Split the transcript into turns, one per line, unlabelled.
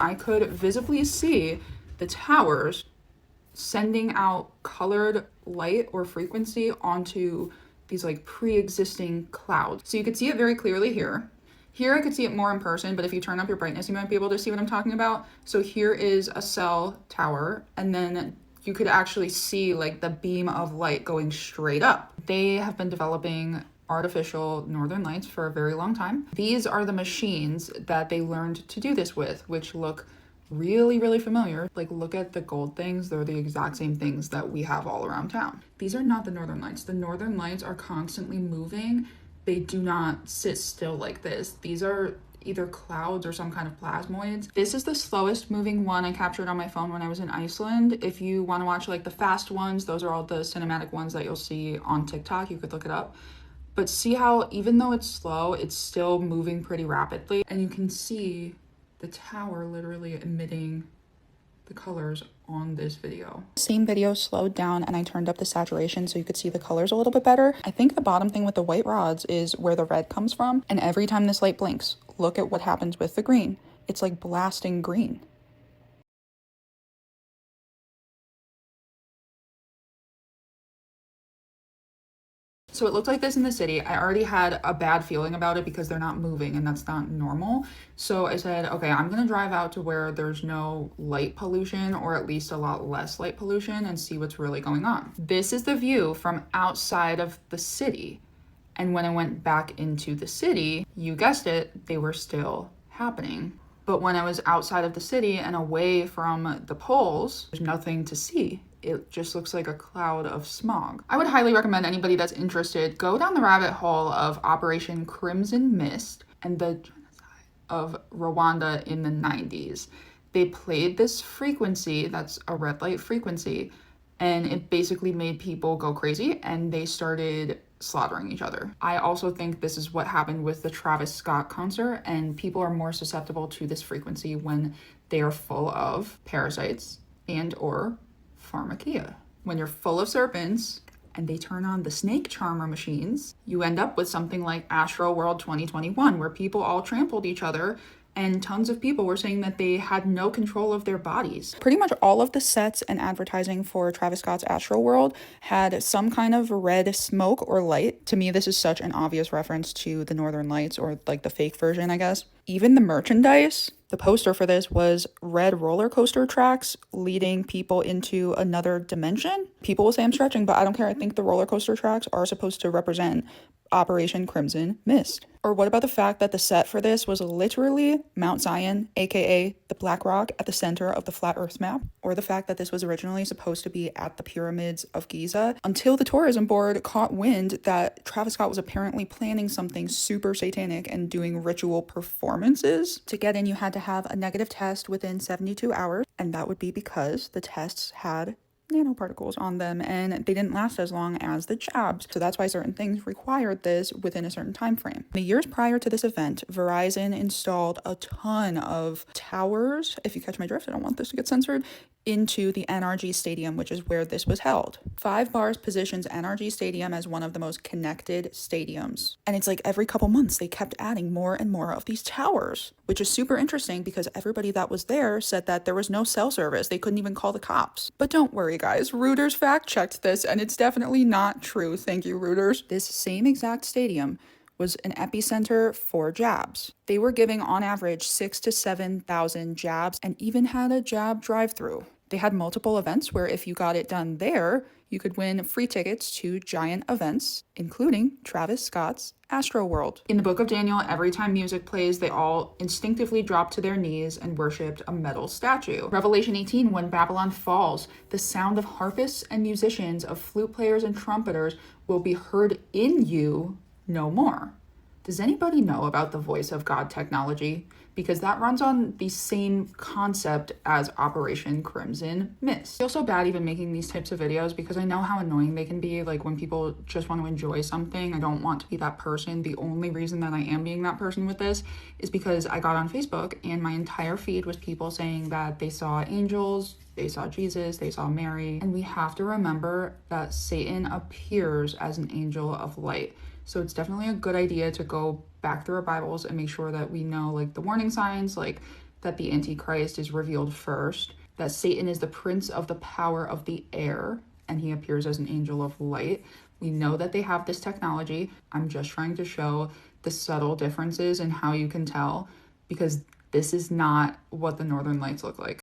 I could visibly see the towers sending out colored light or frequency onto these like pre-existing clouds. So you could see it very clearly here. Here I could see it more in person, but if you turn up your brightness, you might be able to see what I'm talking about. So here is a cell tower, and then you could actually see like the beam of light going straight up. They have been developing artificial northern lights for a very long time. These are the machines that they learned to do this with, which look really familiar. Like, look at the gold things. They're the exact same things that we have all around town. These are not the northern lights. The northern lights are constantly moving. They do not sit still like this. These are either clouds or some kind of plasmoids. This is the slowest moving one I captured on my phone when I was in Iceland. If you want to watch like the fast ones, those are all the cinematic ones that you'll see on TikTok. You could look it up. But see how even though it's slow, it's still moving pretty rapidly. And you can see the tower literally emitting the colors on this video. Same video slowed down and I turned up the saturation so you could see the colors a little bit better. I think the bottom thing with the white rods is where the red comes from. And every time this light blinks, look at what happens with the green. It's like blasting green. So it looked like this in the city. I already had a bad feeling about it because they're not moving and that's not normal. So I said, okay, I'm gonna drive out to where there's no light pollution, or at least a lot less light pollution, and see what's really going on. This is the view from outside of the city. And when I went back into the city, you guessed it, they were still happening. But when I was outside of the city and away from the poles, there's nothing to see. It just looks like a cloud of smog. I would highly recommend anybody that's interested, go down the rabbit hole of Operation Crimson Mist and the genocide of Rwanda in the 90s. They played this frequency, that's a red light frequency, and it basically made people go crazy and they started slaughtering each other. I also think this is what happened with the Travis Scott concert, and people are more susceptible to this frequency when they are full of parasites and or pharmakia. When you're full of serpents and they turn on the snake charmer machines, you end up with something like AstroWorld 2021, where people all trampled each other and tons of people were saying that they had no control of their bodies. Pretty much all of the sets and advertising for Travis Scott's AstroWorld had some kind of red smoke or light. To me, this is such an obvious reference to the Northern Lights, or like the fake version, I guess. Even the merchandise, the poster for this was red roller coaster tracks leading people into another dimension. People will say I'm stretching, but I don't care. I think the roller coaster tracks are supposed to represent Operation Crimson Mist. Or what about the fact that the set for this was literally Mount Zion, aka the Black Rock at the center of the flat earth map? Or the fact that this was originally supposed to be at the pyramids of Giza, until the tourism board caught wind that Travis Scott was apparently planning something super satanic and doing ritual performances. To get in, you had to have a negative test within 72 hours, and that would be because the tests had nanoparticles on them and they didn't last as long as the jabs. So that's why certain things required this within a certain time frame. The years prior to this event, Verizon installed a ton of towers, if you catch my drift, I don't want this to get censored, into the NRG Stadium, which is where this was held. 5 Bars positions NRG Stadium as one of the most connected stadiums. And it's like every couple months they kept adding more and more of these towers, which is super interesting because everybody that was there said that there was no cell service. They couldn't even call the cops. But don't worry guys, Reuters fact checked this and it's definitely not true. Thank you, Reuters. This same exact stadium was an epicenter for jabs. They were giving on average 6,000 to 7,000 jabs and even had a jab drive-through. They had multiple events where if you got it done there, you could win free tickets to giant events, including Travis Scott's AstroWorld. In the book of Daniel, every time music plays, they all instinctively dropped to their knees and worshipped a metal statue. Revelation 18, when Babylon falls, the sound of harpists and musicians, of flute players and trumpeters will be heard in you no more. Does anybody know about the voice of God technology? Because that runs on the same concept as Operation Crimson Mist. I feel so bad even making these types of videos because I know how annoying they can be. Like when people just want to enjoy something, I don't want to be that person. The only reason that I am being that person with this is because I got on Facebook and my entire feed was people saying that they saw angels, they saw Jesus, they saw Mary. And we have to remember that Satan appears as an angel of light. So it's definitely a good idea to go back through our Bibles and make sure that we know like the warning signs, like that the Antichrist is revealed first, that Satan is the prince of the power of the air, and he appears as an angel of light. We know that they have this technology. I'm just trying to show the subtle differences in how you can tell, because this is not what the Northern Lights look like.